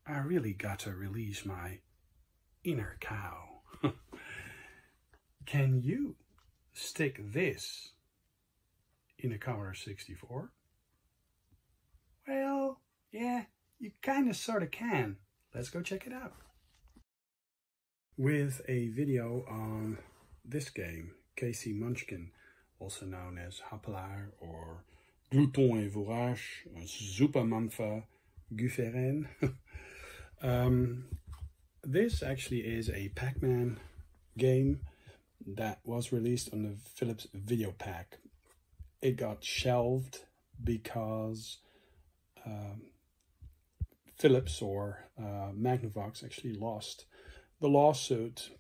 I really got to release my inner cow. Can you stick this in a Commodore 64? Well, yeah, you kind of sort of can. Let's go check it out. With a video on this game, KC Munckin, also known as Hapelaar or Glouton et Vourage, Supermanfa Gufferen. This actually is a Pac-Man game that was released on the Philips Videopac. It got shelved because Philips or Magnavox actually lost the lawsuit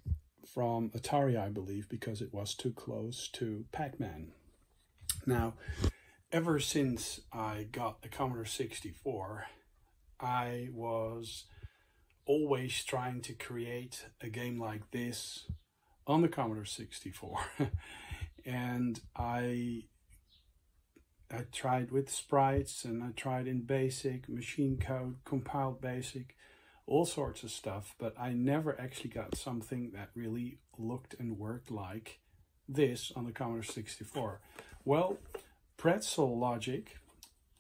from Atari, I believe, because it was too close to Pac-Man. Now, ever since I got the Commodore 64, I was always trying to create a game like this on the Commodore 64. And I tried with sprites, and I tried in BASIC, machine code, compiled BASIC, all sorts of stuff, but I never actually got something that really looked and worked like this on the Commodore 64. Well, Pretzel Logic,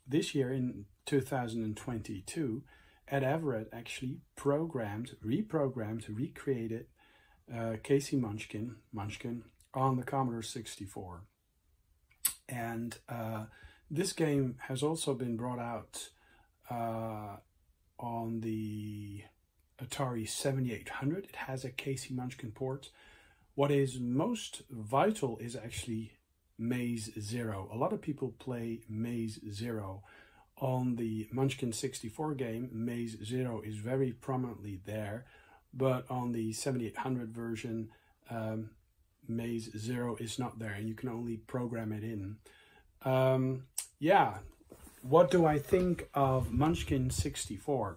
this year in 2022, Ed Everett actually recreated KC Munckin on the Commodore 64. And this game has also been brought out on the Atari 7800. It has a KC Munckin port. What is most vital is actually Maze Zero. A lot of people play Maze Zero. On the Munchkin 64 game, Maze Zero is very prominently there, but on the 7800 version, Maze Zero is not there, and you can only program it in. Yeah, what do I think of Munchkin 64?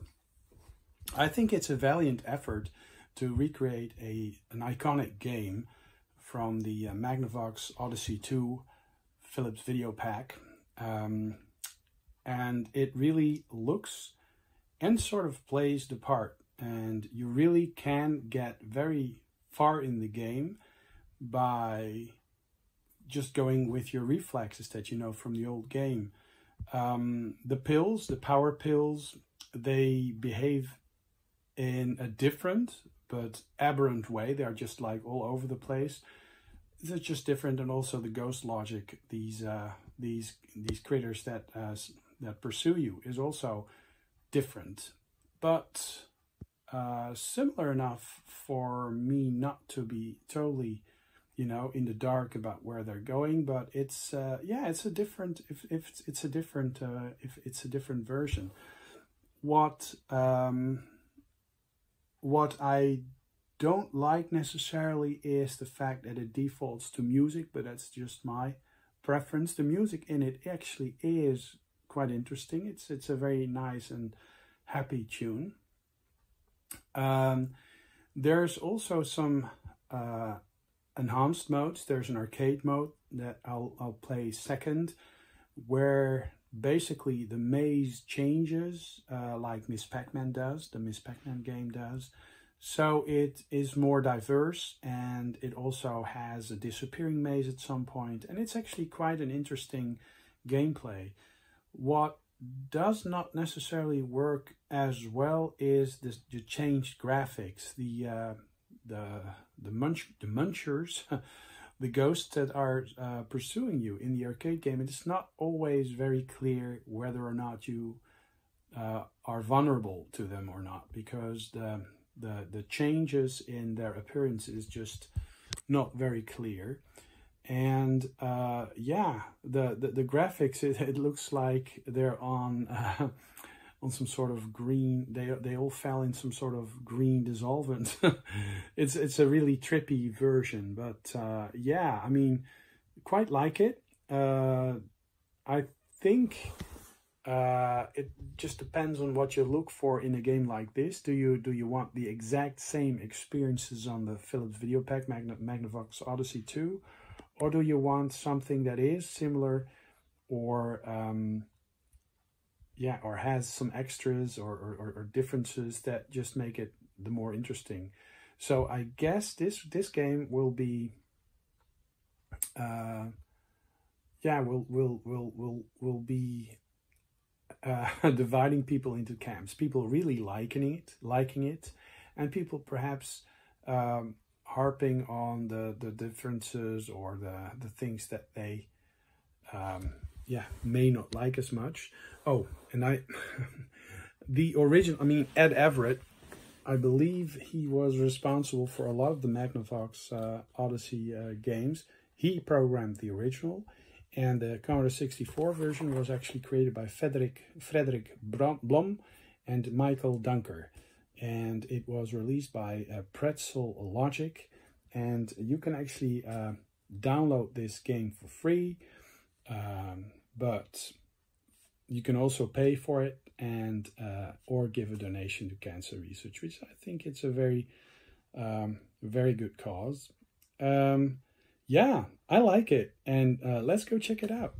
I think it's a valiant effort to recreate an iconic game from the Magnavox Odyssey 2 Philips Videopac. And it really looks and sort of plays the part. And you really can get very far in the game by just going with your reflexes that you know from the old game. The pills, the power pills, they behave in a different but aberrant way. They are just like all over the place. They're just different, and also the ghost logic, these critters that pursue you, is also different, but similar enough for me not to be totally, you know, in the dark about where they're going. But it's yeah, it's a different if it's a different version. What I don't like necessarily is the fact that it defaults to music, but that's just my preference. The music in it actually is quite interesting. It's a very nice and happy tune. There's also some enhanced modes. There's an arcade mode that I'll play second, where basically the maze changes like Miss Pac-Man does, the Miss Pac-Man game does. So it is more diverse, and it also has a disappearing maze at some point, and it's actually quite an interesting gameplay. What does not necessarily work as well is the changed graphics, the munchers, the ghosts that are pursuing you in the arcade game. It is not always very clear whether or not you are vulnerable to them or not, because the changes in their appearance is just not very clear. And yeah, the graphics, it looks like they're on some sort of green, they all fell in some sort of green dissolvent. It's a really trippy version, but yeah, I mean, quite like it. I think it just depends on what you look for in a game like this. Do you want the exact same experiences on the Philips Videopac Magnavox Odyssey 2? Or do you want something that is similar, or yeah, or has some extras or differences that just make it the more interesting. So I guess this game will be yeah, will be dividing people into camps. People really liking it, and people perhaps harping on the differences or the things that they yeah, may not like as much. Oh, and the original, I mean, Ed Everett, I believe he was responsible for a lot of the Magnavox Odyssey games. He programmed the original, and the Commodore 64 version was actually created by Frederick Blom and Michael Dunker. And it was released by Pretzel Logic, and you can actually download this game for free, but you can also pay for it and or give a donation to cancer research, which I think it's a very very good cause. Yeah, I like it, and let's go check it out.